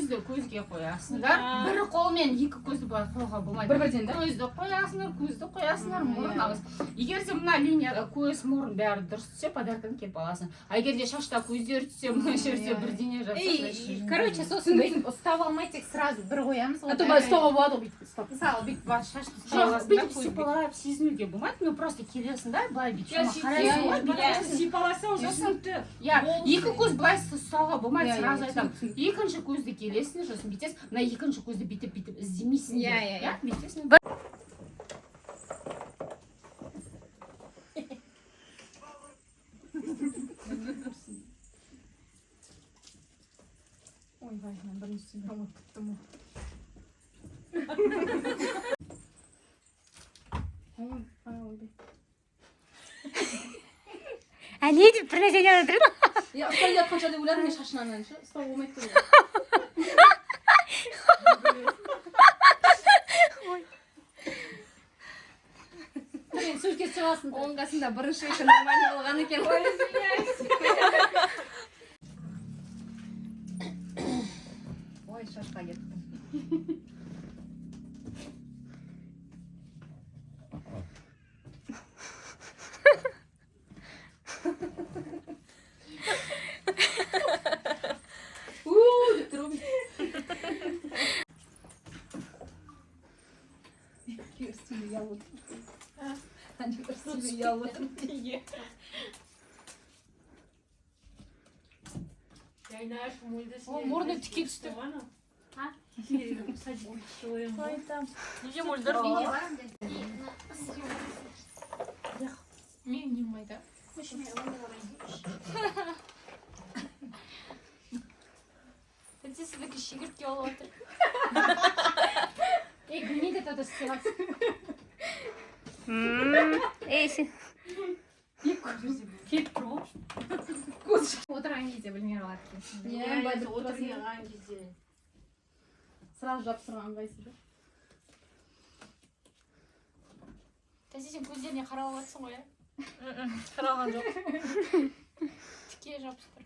көзді көзге қоясыңдар. Бір қолмен екі көзді былай қоюға болмайды. Бір-бірден, да? Көзді қоясыңдар, көзді қоясыңдар, мұрын аласың. Егер де мына линияда көз, мұрын бәрі дұрыс түссе, подарканы келіп аласың. А егер де шашта көздер түссе, мына жерде бірдеңе жатса. Короче, сосын бүйтіп ұстап алмай тек сразу бір қоямыз. А то былай ұстауға болады ғой бүйтіп ұстап. Мысалы, бүйтіп бар шашты ұстай аласың да, сипалап сезінуге болмайды. Ну просто келесің да, былай бүйтіп сипаласаң жасыңды. Екі көз былай ұстауға болмайды, сразу айтамын. Екінші көзді келесің, сосын бүйтесің. Мына екінші көзді бүйтіп іздемейсің. Иә. Бүйтесің. Ойбай, мен біріншісін ұмытып кеттім ғой. не деп бір нәрсе айтып жатыр? Я ұстап жатқанша деп ойладым, мен шашынан ше, ұстау болмайды деп. Мен сөзге шығасың. Оның қасында бірінші екі нормально болған екен. Ой, шашқа кеттім. деп тұр ғой. Стилі ұялып отыр. Стилі ұялып отыр. Мұрны тіке түсті. Неге мөлдір? Мен не майда? Сіздікі шегіртке олып отыр. Гүлмейді тоды істеватсың. Сен Келіп тұр ғой. Отырған кезде білмей қалады екенсің. Отырған кезде. Сразу жапсырған ыңғайсыз да. Сен көздеріне қарап алатсың ғой, Қараған жоқ. тіке жабыстыр.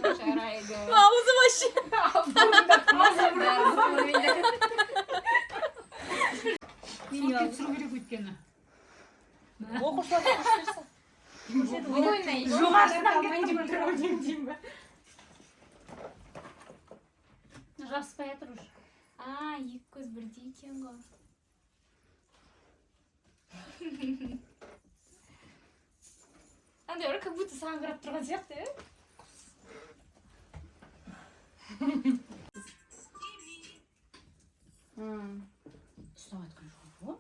Жарайды. Аузы вообще. Суретке түсіру керек өйткені. Оқушыларға Жабыспай жатыр уже. Екі көз бірдей екен ғой. Андай как будто саған қарап тұрған сияқты, Ұстап айтқан жоқ ғой.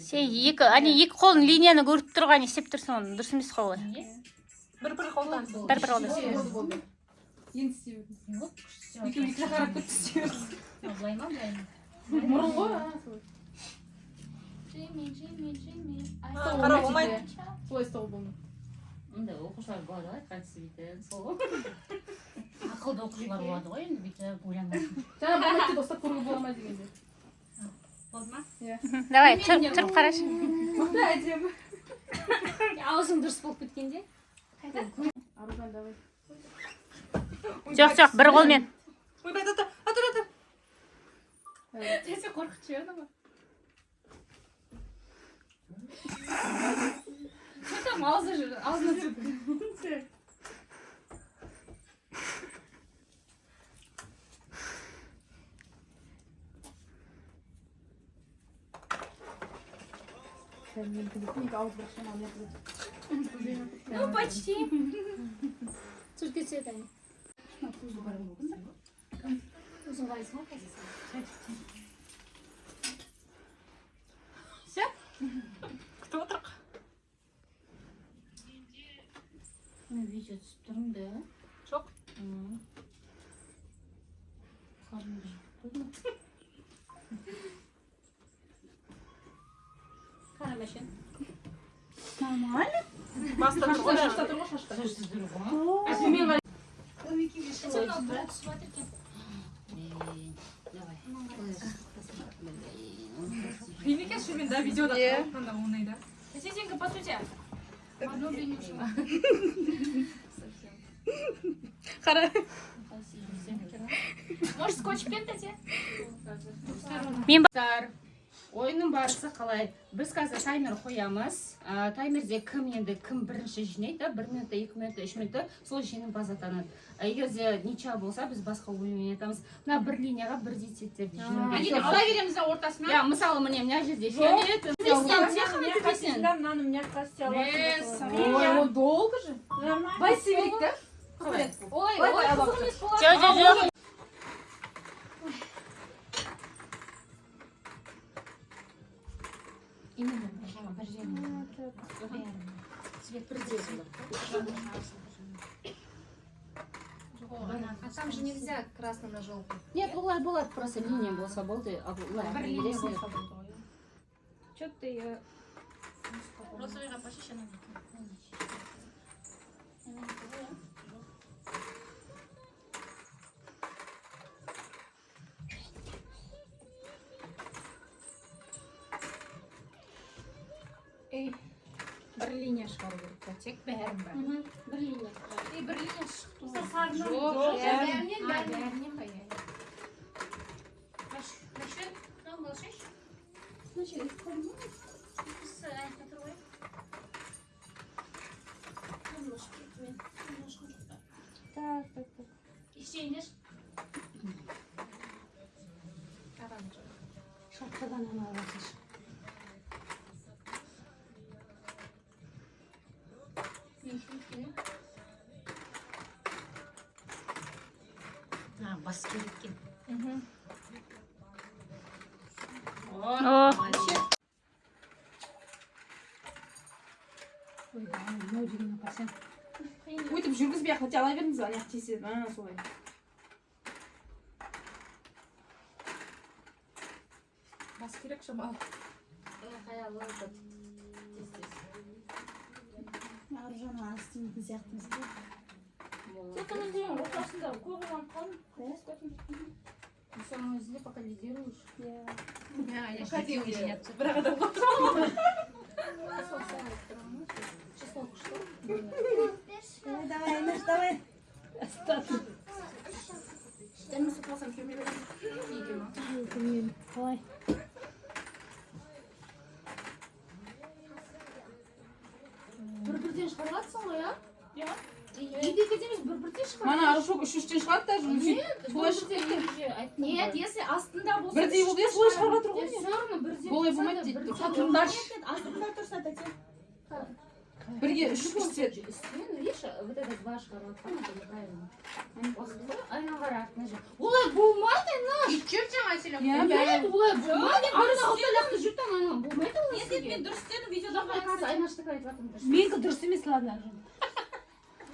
сен екі қолың линияны көріп тұрған істеп тұрсың, оны дұрыс емес қой олай. Бір қолдан. Бір қолдан. Енді істеп өтіңіз. Екеуі екі жаққа қарап кетті істеп өтіңіз. Былай ма, былай ма? Мұрын ғой. Қарап болмайды. Солай ұстауға болмайды. Онда оқушылар болады ғой, қайтысы бүйтеді, сол ғой. Ақылды оқушылар болады ғой, енді бүйтіп ойланбайсың. Жаңа болмайды деді, ұстап көруге бола ма дегенде. Болды ма? Давай, тұрып қарашы. Мықты әдемі. Аузың дұрыс болып кеткенде. Аружан, давай. Жоқ, бір қолмен. Ойбай, тұр. Тесе қорқытып жіберді ма? Там аузына түсіп. Ну, почти. Сөзге түседі әне. Өзің қалайсың ғой қазір? Все? Кто отыр? Мен видео түсіп тұрмын да. Жоқ. Қарамашын. Нормально? Баста тұр ғой. Шашта тұр ғой, шашта. Шашты тұр ғой. Давай. Неге шымен да видеода қалғанда оңай да. Сесенька, по сути. Одно блин ушла. Қара. Может, скотчпен тәте? Мен Ойынның барысы қалай? Біз қазір таймер қоямыз. Таймерде кім бірінші жинайды, 1 минутта, 2 минутта, 3 минутта, сол жеңімпаз атанады. Егер де нича болса, біз басқа ойын ойнатамыз. Мына бір линияға бірдей сеттерді жинайды. Ала береміз да ортасына. Я, мысалы, мына жерде фиолет, Мынаны мне кажется, Ой, долго же. Байсевик, да? Ой, қызық емес болады. жоқ. Именно, бір жеріне. Цвет бірдей болады. А там же нельзя красным на желтый. Нет, олай болады, просто линия болса болды. Бір линия болса болды. Что-то я... Ей, бір линия шығару керек. Тек бәрін бәрін. Бір линия. Бір линия шықты. Бәрінен. Бәрінен ба, иә. Бас кереккен. О, Өйтіп жүргізбей ақ, ала беріңіз ба, аяқ теседі. Солай. Бас керек шамалы. Ортасында көбін Сам өзінде пока лидируешь. Бірақ адам Давай, Айнаш, давай. Давай. Бір-бірден шығарылатсың ғой, а? Иә. Екі-екідеміз бір-бірден шығарылатсың. Мана арық үш-үштен шығады даже. Солай шығып Нет, если астында болса... Бірдей болды, солай шығарып жатыр ғой. Все равно бірдей Олай болса болмайды да, дейді. бірдей. Сатылымдаршы. Астында тұрса тәте. Бірге үш түседі. Үстінен, видишь, вот это два шығарылатқан, это неправильно. Уақытта айна қара, артына жер. Олай болмайды, Айнаш. Жүріп жаңа селем. Нет, олай болмайды. Бірін алтайлақты жүрттен айна болмайды ол Нет, мен дұрыс істедім, видеода Жоқ, қазір Айнаштікі айтып жатырмын дұрыс. Менікі дұрыс емес, ладно.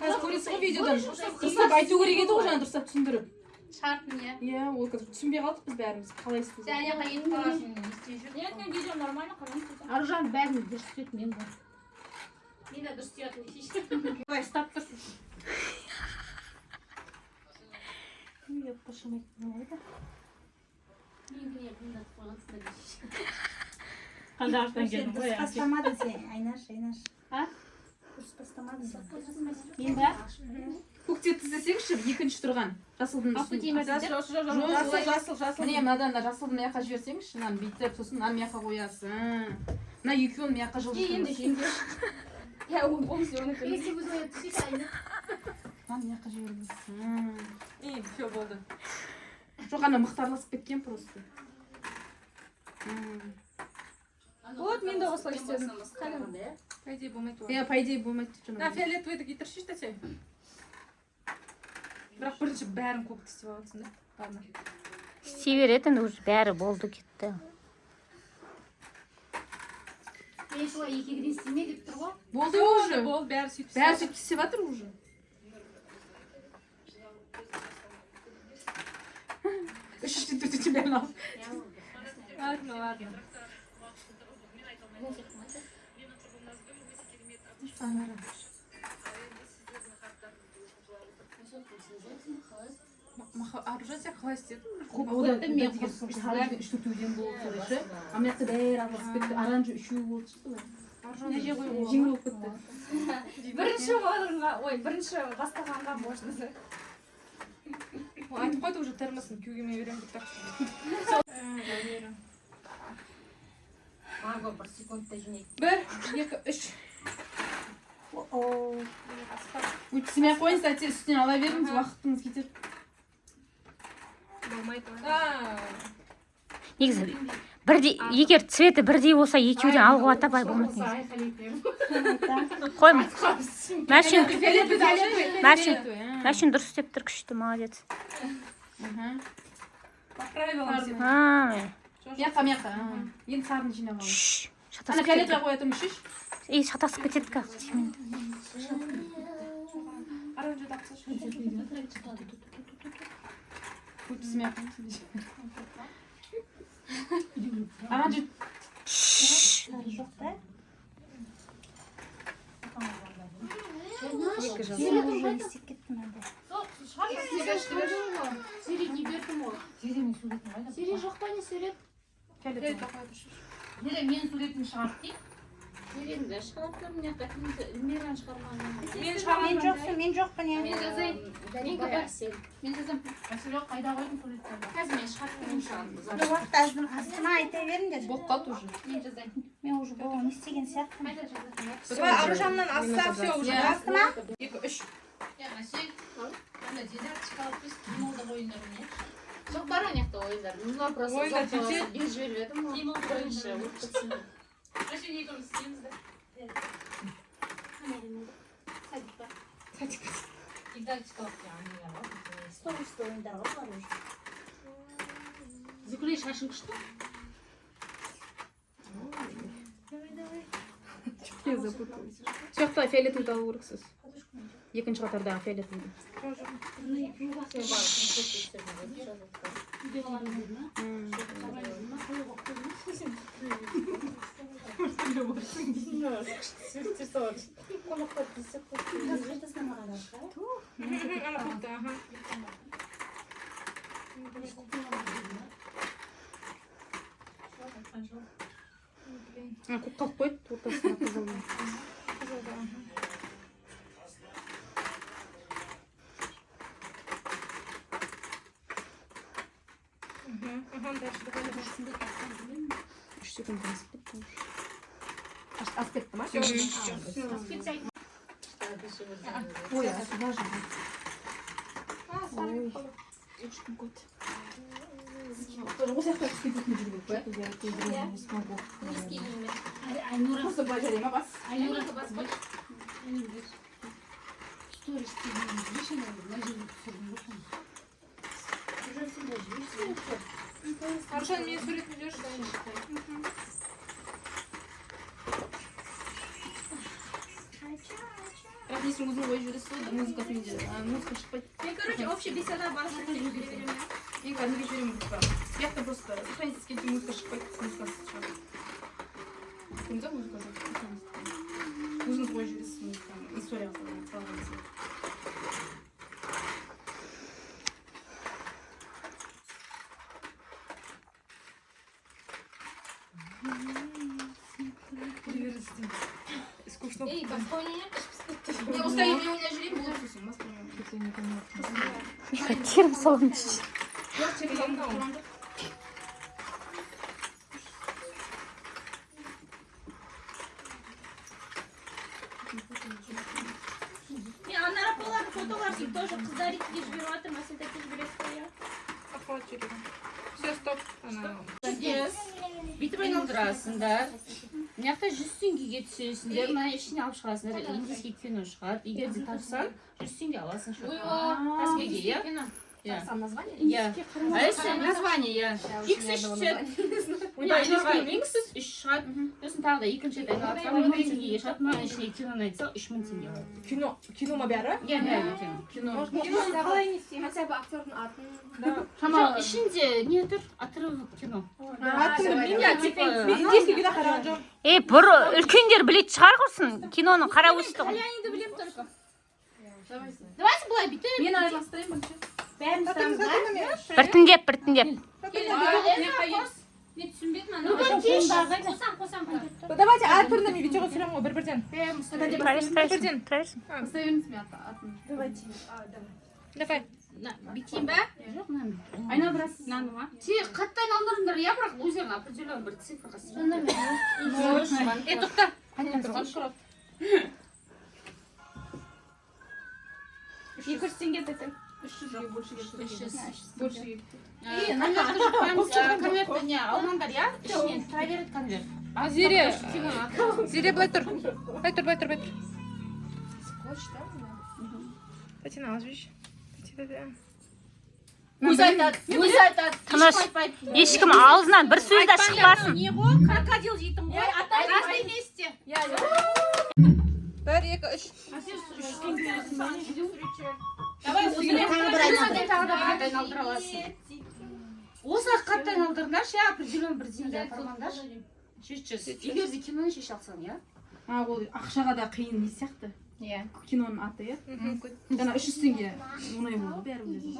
қазір көресіз ғой видеодан. Дұрыстап айту керек еді ғой жаңа дұрыстап түсіндіріп. Шарт не. Иә, ол қазір түсінбей қалдық біз бәріміз. Қалай істейді? Сен аяққа етіп қаласың, не істей жүр. Нет, мен видео нормально қараймын. Аружан бәрін дұрыс істеді, мен бар. Мен де дұрыс істейтін. Давай, ұстап тұр. Мен қошамайтын ойда. қандай аштан келдің ғой, Дұрыс бастамадың сен, Айнаш. А? Дұрыс бастамадың сен. Мен ба? Көктеп тізесеңші, екінші тұрған. Жасылдың үстіне. Жасыл. Міне мынадан да жасылды мына жаққа жіберсеңші, мынаны бүйтіп, сосын мынаны мына жаққа қоясың. Мына екеуін мына жаққа жылжытыңыз. Я полностью он Если вы знаете, Мынаны мына жаққа жіберіңіз. И все болды. Жоқ, ана мықтарласып кеткен просто. Вот мен де осылай істедім. По идее болмайды ғой. Иә, по идее болмайды деп На жаңағы. фиолетовыйды кетірші тәте. Бірақ бірінші бәрін көк істеп аласың да. Ладно. істей беретін уже бәрі болды кетті. Мен солай екеуге істеме деп тұр ғой. Болды уже. Болды, бәрі сөйтіп. Бәрі сөйтіп істеп жатыр уже. Үш-үштен төртінші бәрін алып. Ладно. Аружан сен қалай істедің? Одан мен үш-төртеуден болды солайшы. А мына жақта бәрі араласып кетті. Оранжевый үшеу болды солай. неге қойып жеңіл болып кетті. Бірінші орынға, ой, бірінші бастағанға можно. Айтып қойды уже термосын күйгеме беремін деп тапсырды. Ага, бір секундта жинайды. 1, 2, 3. Өткізмей ақ қойыңыз, әйтсе үстінен ала беріңіз, уақытыңыз кетеді. Болмайды. негізі бірдей егер цветі бірдей болса екеуден алуға ата бай болмайды негізі. Қой мәшін дұрыс істеп тұр, күшті, молодец. Мияқа. Енді сарын жинап алыңыз. Шш, Ана шатасып фиолетовый кетеді. қоя тұрмыз, шеш. Шатасып кетеді ка. Оранжевый тапсыршы. Өткізмей ақ қойыңыз. Оранжевый. Шш. Сирень не бердім ғой. Сирень суретін қайда? Сирень жоқ па не сурет? Мен суретін шығарып дейін. Сиренді шығарып тұрмын, мейран шығармаған. Мен жоқпын, Мен жазайын. Мен бар сен. Мен жазам. Мәселе қайда қойдың суреттерді? Қазір мен шығарып тұрмын шығарып. Бір уақытта астына айта беріңдер. Болып қалды уже. Мен жазайын. Мен уже болған істеген сияқтымын. Қайда жазасың? Сыра аружаннан асса все уже. Астына? 2, 3. Жоқ бар анаяқта ойындар. Мына просто Ойындар ұзақ жетеді. беріп жіберіп едім ғой. Бірінші өткізсін. Стористі ойындарға бар уже. Зикулей шашың күшті. Я запуталась. Сияқты фиолетовый алу керексіз. Екінші қатардағы фиолетовый. Көп қалып қойды, ортасына қызылды. Үш секунд асып кетті ма? Ой, сюда же. Ой. Осы жақта кішкене жүріп керек па? Я не смогу. Просто былай жарай ма бас? Айнұраға бас қой. Стористі жешін мына жерге түсірдім ғой. Уже сюда жешін. Аружан, мне сурет ведешь? Бірақ несін өзің қойып жүресіз ғой, музыкасын музыка шықпайды. Мен, короче, общий беседа барысында жіберемін. Мен кәдімгі жіберемін музыка. Бұяқта просто сохранить еткенде музыка шықпайды, музыкасы шығады. Көрдіңіз ба музыка? Өзіңіз қойып жүресіз музыканы, история қалғаныңыз. Скучно. Ей, басқа ойнайық. Не, осылай емей ойнай жүрейін, болады сосын. Терім саламын. Мен ана апалардың фотоларын тоже қыздарикке жіберіп жатырмын, сен тәке жібересіз ғой, иә? Охват жүрегім. Все, стоп. Бүйтіп айналдырасыңдар. Мына жақта 100 теңгеге түсесіңдер. Мына ішіне алып шығасыңдар. Индийский кино шығады. Егер де тапсаң, 100 теңге аласың. Каспиге, иә? Сам название? Иә. А если название, иә. X3 түседі. Айнұрға X3 шығады. Сосын тағы да екінші рет айналдырсаң 1000 теңгеге шығады. Мына ішіне киноны айтса 3000 теңге алады. Кино ма бәрі? Иә, бәрі кино. Қалай не істеймін? Хотя бы актердің атын. Шамалы ішінде не тұр? Отрывок кино. Атын Иә, типа, индийский кино қараған жоқ. Бір үлкендер білетін шығар құрсын, киноның қара өсті ғой. Кальянинді білем только. Давайте былай бүйтіп. Мен араластырайын бірінші. Бәрін тұрамыз, да? Біртіндеп. Мен қайын. мен түсінбедім ана қосам Давайте әртүрлі мен видеоға түсіремін ғой бір-бірден. Бірден. Давай. бүйтейін ба жоқ мынаны Айналдырасыз. мынаны ма тек қатты айналдырыңдар иә бірақ өздерің определенный бір цифрға Тоқта. Қайдан тұрған шұрап. 200 теңге деді 300-ге больше кетті. 300. Больше конвертті не алмаңдар иә ішінен тұра береді конверт Зере былай тұр. Былай тұр. Татьяна алып жіберші. өзі айтады Тыныш. Ешкім аузынан бір сөз де шықпасын. не ғой крокодил жейтін ғой рас емес те 1, 2, 3. давай өзіңе тағы да бір айналдыра аласың осы қатты айналдырыңдаршы иә определенный бір деньги апармаңдаршы 300 егер де киноны шеше алсаң иә Ол ақшаға да қиын не сияқты. иә Киноның аты, иә? Жаңа 300 теңге оңай болды бәрі біледі.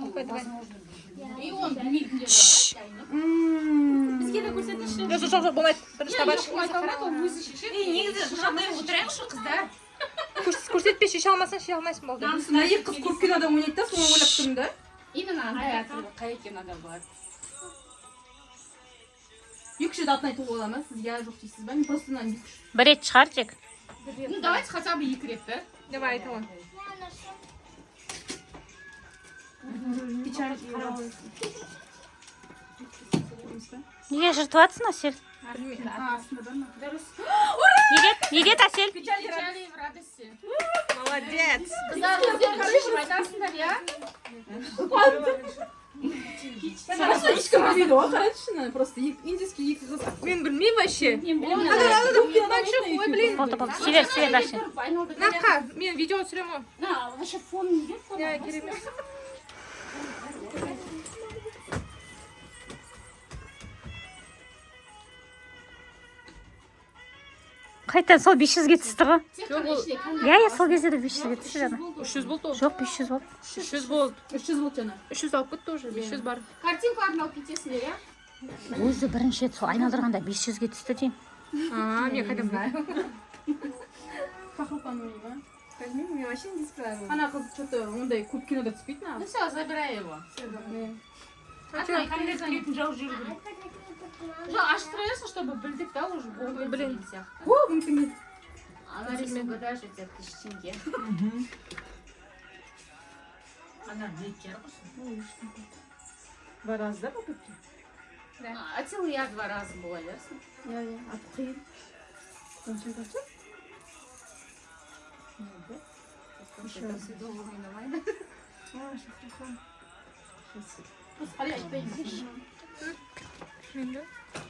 и оны білмейтіндер бар бізге де көрсетіңізші Жоқ, болмайды. Бірінші табар. айта алмайды ол өзі шешеді негізі шақтай отырайықшы қыздар Көрсетпей шеше алмасаң шеше алмайсың болды. Мына екі қыз көп кинода ойнайды да, соны ойлап тұрмын да. именно андай әртүрлі қай кинода болады 2-3 рет атын айтуға бола ма? Сіз иә жоқ дейсіз ба? Мен просто мынаны 2-3. Бір рет шығар тек. ну давайте хотя бы 2 рет да Давай айтамын. Неге жыртып жатсың, Әсел? Неге Әсел? печали в радости Молодец. қыздар өздерің шешіп айтасыңдар иә Ешкім білмейді ғой, қарайшы шыны. Просто индийский екі қыз. Мен білмеймін вообще. Ой, блин. Болды. Север дальше. Нақа, мен видео түсіремін ғой. на вообще фон неге фон Я керемет. Қайтадан сол 500-ге түсті ғой. жоқ Иә, сол кезде де 500-ге түсті жаңа. 300 болды ол. Жоқ, 500 болды. 300 болды. 300 болды жаңа. 300 алып кетті уже, 500 бар. картинкаларын алып кетесіңдер иә Өзі бірінші рет сол айналдырғанда 500-ге түсті деймін. Мен қайдан білемін. Пахалпан ойнай ма? Возьмем, я вообще не справилась. Ана қыз что-то ондай көп кинода түспейді на. ну все забирай его конверт келетін жауып жүру керек жоқ ашып тұра берсін чтобы білдік да уже болды Блин. деген сияқты О, мүмкін. она рисунка даже у тебя 1000 тенге Два раза, да, попытки? а целый я 2 раза была версия Я. А қиын. Қанша қанша? долго ойнамайды Қарай айтпаймын.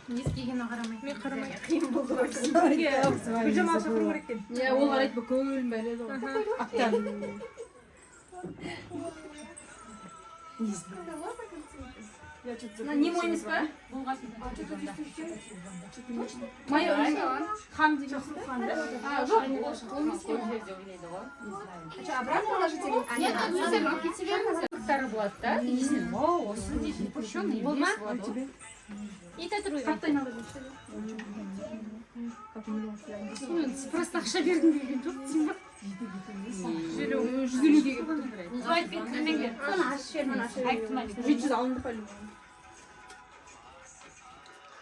не істегеніне қарамайды Мен қарамаймын. қиын болды Гүлжамал шақыру керек екен. Иә, ол қарайды бүкілін бәледі ғой. Аптан. Не мой емес па? Майя хан деген хан да? Обратно положите? нет өздерің алып кете беріңіздер қыздары болады да иісін вау осы дейді запрещенный Болма? болады и татуировка Қатты айналып просто ақша бергім келген жоқ деймін 150-ге называет кеткенмен соны ашып жібер мына 700 алынды по-любому.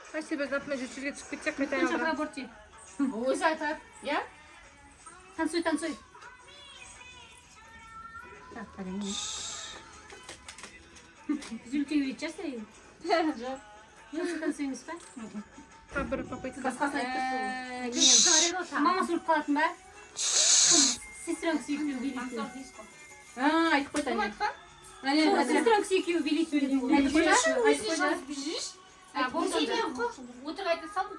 Спасибо, завтра 700-ге түсіп кетсек қайта айналдырамын. борти өзі айтады иә танцуй Зюльке үйретші жоқ танцуй емес па Бір попытка. басқасын айтып мама сұрып қалатын ба сестренка сүйікті уберите Айтып қой, Таня. сестренка сүйікті уберите айтып қой өтірік айта салдым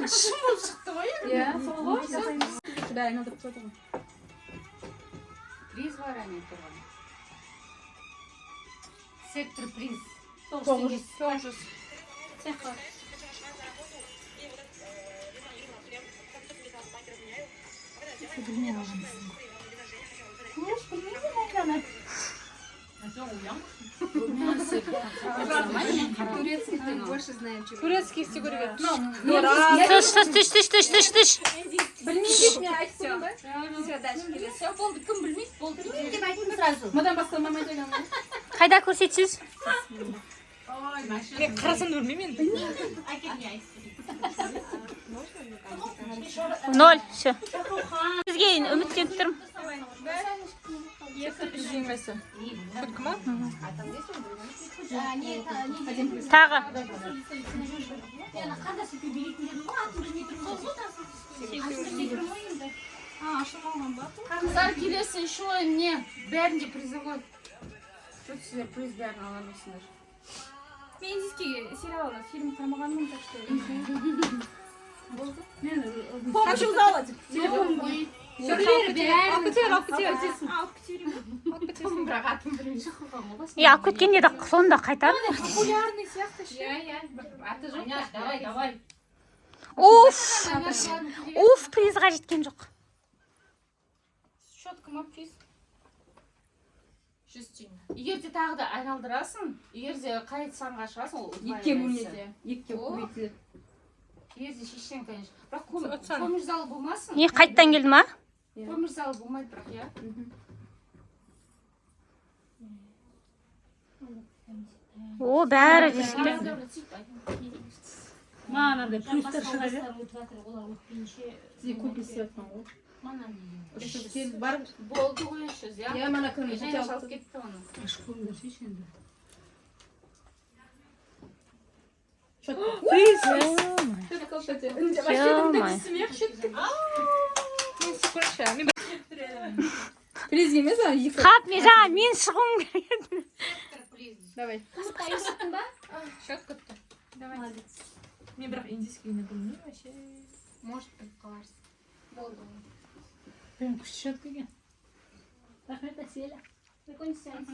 шын болып шықты ғой Иә, сол ғой. Бәрі айналдырып қойды ғой. приз бар әне тұрған сектор приз 900. Турецкий ты больше знаешь, чем. Турецкий сигарет. Тыш. Білмейді айтсың ба? Все, дальше келесі. Все, болды, кім білмейді, болды. Деп айттым сразу. Мадан басқа мама айтайын. Қайда көрсетсіз? Мен қарасам да білмеймін енді. Ноль, все. Сізге үміттеніп тұрмын. Жеңмесі. Күткі ма? Тағы. Қыздар келесі еще не, бәрінде призовой. Что сіздер приз бәрін ала алмайсыңдар. Мен индийский сериалда фильм қармағанмын, так что. Помощь узала. Телефон будет. Бірақ атын бірінші қылған боласың. Алып кеткен еді, сонда қайтады. Популярный сияқты ше. Аты жоқ. Давай. Уф, призға жеткен жоқ. Щетка ма приз? 100 теңге. Егер де тағы да айналдырасың, егер де қай санға шығасың, ол Екке бөлмесе. Екке көбейтіліп. егер де шешсең, конечно. Бірақ көмір залы болмасын. Не, қайттан келді ма? Көмір залы болмайды бірақ, иә. О, бәрі десті. Мағанада плюстар шыға бер. Купи светман ғой. Болды ғой еще, иә. Я мана күні Және шалып кетті оны. Ашқондар шешенді. Приз. Ё-моё. Приз емес, а екі. Қап, мен жаңа мен шығуым керек. Давай. Счет күтті. Мен бірақ индийский не білмеймін вообще. Может, біліп қаларсың. Болды. Прям күшті шетка екен. Рахмет, Әселя. Прикольно сеанс.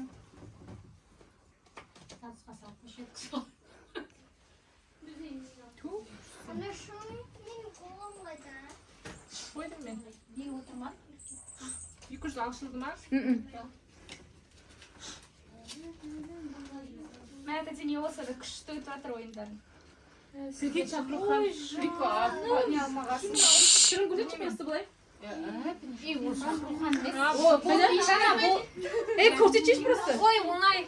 Тазға салып көшет. Ана şu benim kolum қайда? Қойдым мен. Неге отырмады? 200 алшылды ма? Мен это не болса да күшті өтіп жатыр ойындарын. Сізге шақырған. Не алмағасын. Шырын көрсетші мен сізді былай. Ей, көрсетшеш просто. Ой, оңай.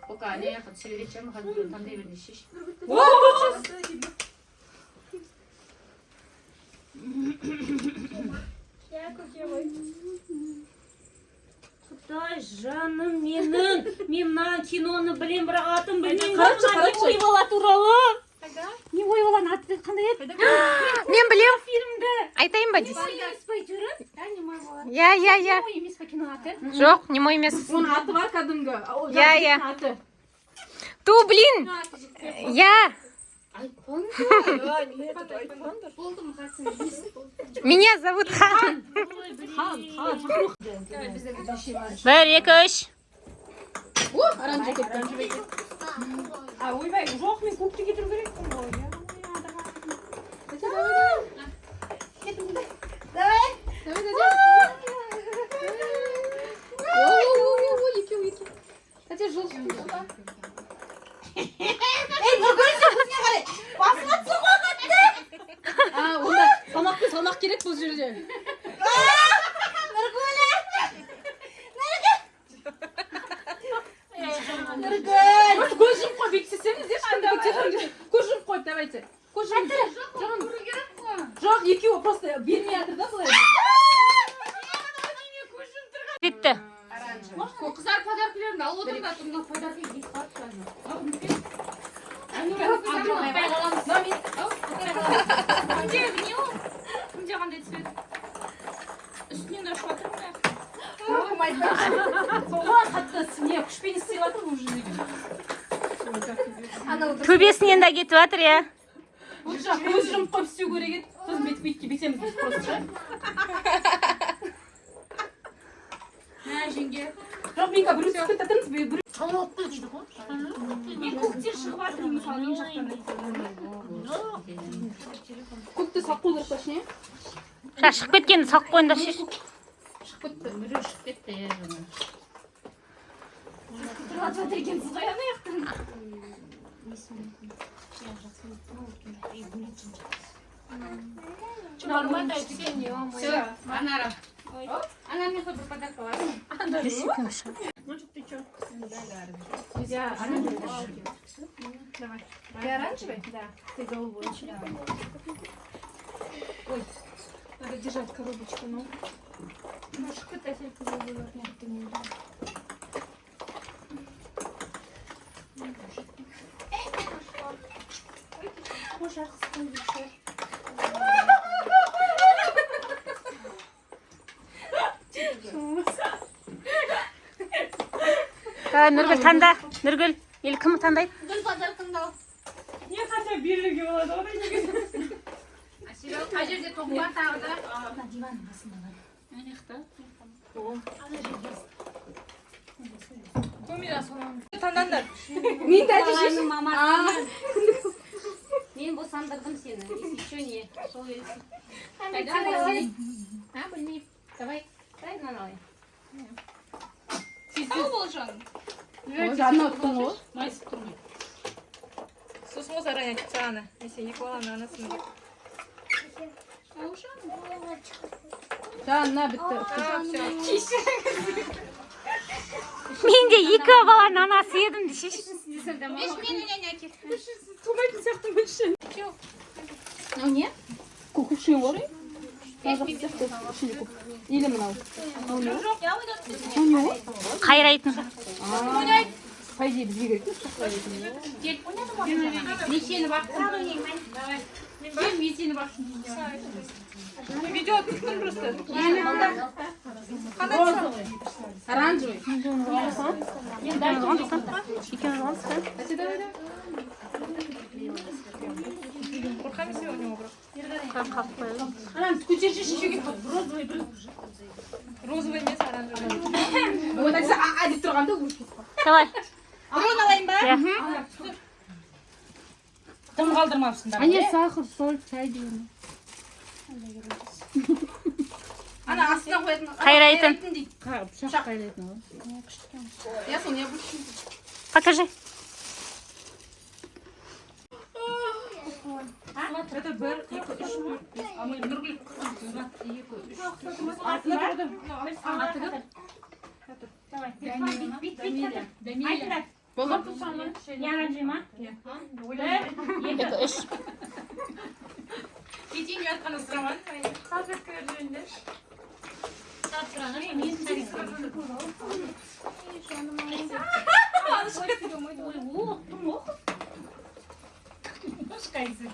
Пока не яқын сөйлетшем, қазір қандай біріне шеш. Құдай жаным менің. Мен мына киноны білем, бірақ атын білмеймін. Қарашы. Не ойбала туралы? Не ойбаланың аты қандай еді? Мен білем. Фильмді. Айтайын ба дейсің? Емес па әйтеуір? Я. Ой, емес па кино аты? Жоқ, не мой емес. Оның аты бар кәдімгі. Я. Аты. Ту, блин. Я. Болды ма қасың? Меня зовут Хан. Бір, екі, үш. Оранжа кетті. Ойбай, жоқ, мен көкті кетіру керекпін ғой. Онда салмақ керек бұл жерде. Көз жұмып қой, бексесеңіз көз жұмып қой, давайте. Көз жұмып. Жоқ, екеуі просто бермей жатыр да былай. Кетті. Қыздар подаркілерін алып отыр да, мына подарки кетіп қалды Кімде қандай цвет? Үстінен ашып жатыр ма? Соған қатты не күшпен істеп жатыр бұл жерде. Төбесінен де кетіп жатыр, я. Көз жұмып қойып істеу керек еді. Сосын бүйтіп бетеміз біз просто ше. Мә, жеңге. Жоқ, мен біреу түсіп кетіп жатырмыз. мен көктер шығып жатыр мысалы мен жақтан көкті салып қою керек па ішіне жа шығып кеткенді салып қойыңдаршы шығып кетті біреу шығып кетті иә жаңа тұрып жатыр екенсіз ғой ана жақтан Нормально, все не все анара ана мен бір подарка аласың Мальчик, ты чё? я Давай. Ты оранжевый? Да. Ты голубой. Ой, надо держать коробочку, ну. Можешь пытать, если голубой ты не видишь. Нұргүл таңда. Нұргүл, ел кім таңдайды? Гүл подаркаңды ал. не хотя берілуге болады ғой қай жерде тоқ бар тағы да таңдаңдар Мен де әжешешім. Мен босандырдым сені. Еще не. Сол ересің. А, білмеймін. Давай. Дай мынаны алайын. ал болжан Жанна ұттың ғой. майысып тұр ғой сосын ол заранее айтып тастағаны если екі баланың анасын Жанна бітті. Мен де екі баланың анасы едім дешеші. тумайтын сияқты Мынау не? Кукушин ғой? Или мынау? Қайрайтын. По идее, бізге керек. мен сені бақтым мен сені бақсын видео түстім просто Оранжевый. қорқамын себе у него Анам, көтерші шешеге розовый емес оранжевый Вот так деп тұрғанда Давай. біреуін алайын ба тым қалдырмапсыңдар Ане сахар, соль, чай деген. ана астына қоятын Қайрайтын. Пышақ қайрайтын ғой. я соны я больше Покажи. это бір екі үш төрт бес а мы нұргүл Екі, үш. кетейін жатқаны сұрамадым салфеткалар жөнінде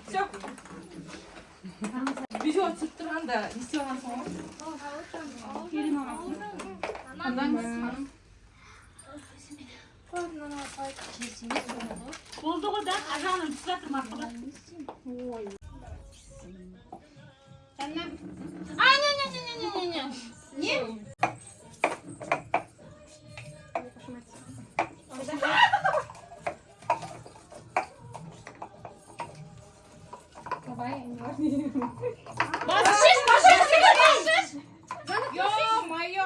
все видео түсіп тұрғанда не істеп алғансың болды ғой да ажалым түсіп жатыр мақұл ё-моё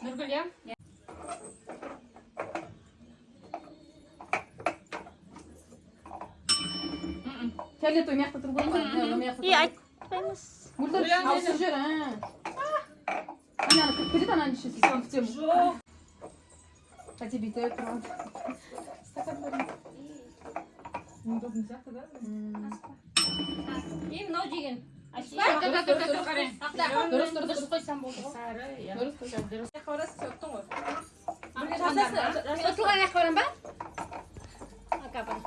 нұргүл иә Фиолетовый мягко тұрып ғой. И айтпаймыз. Мөлдір ауысып жүр. Ананы кіріп кетеді ананың іші саған в тему. Хотя бүйтіп тұрған. неудобно сияқты да И мынау деген. дұрыс қойсам болды ғой сары иә дұрыс хабарласып сөттің ғой Жасатылған аяқ барам ба? Ака бар.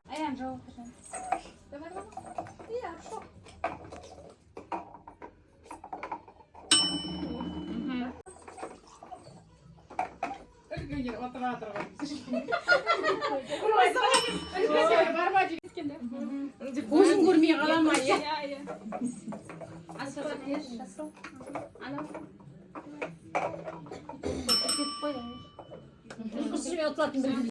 Аян жауап берсең. давай давай Барма деп кеткен да. көзін көрмей қала ма иә Асыра бер, жасыл. Ана. жүрмей отыратын бір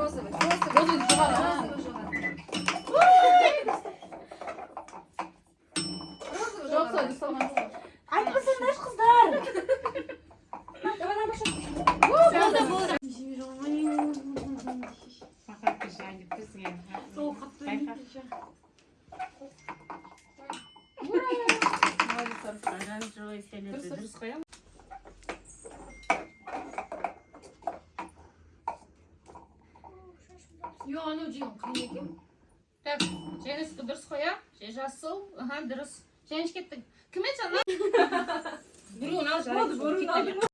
Розовый жоғары. Жоқ, сол салмаңыз. айтпасаңдаршы қыздар. Сол қатты. оранжевый фиолетовый дұрыс қоямын Yo, анау жеген қиын екен. так женецкі дұрыс қоя жасыл дұрыс женечке кім еді жаңа біреуін ал жарайды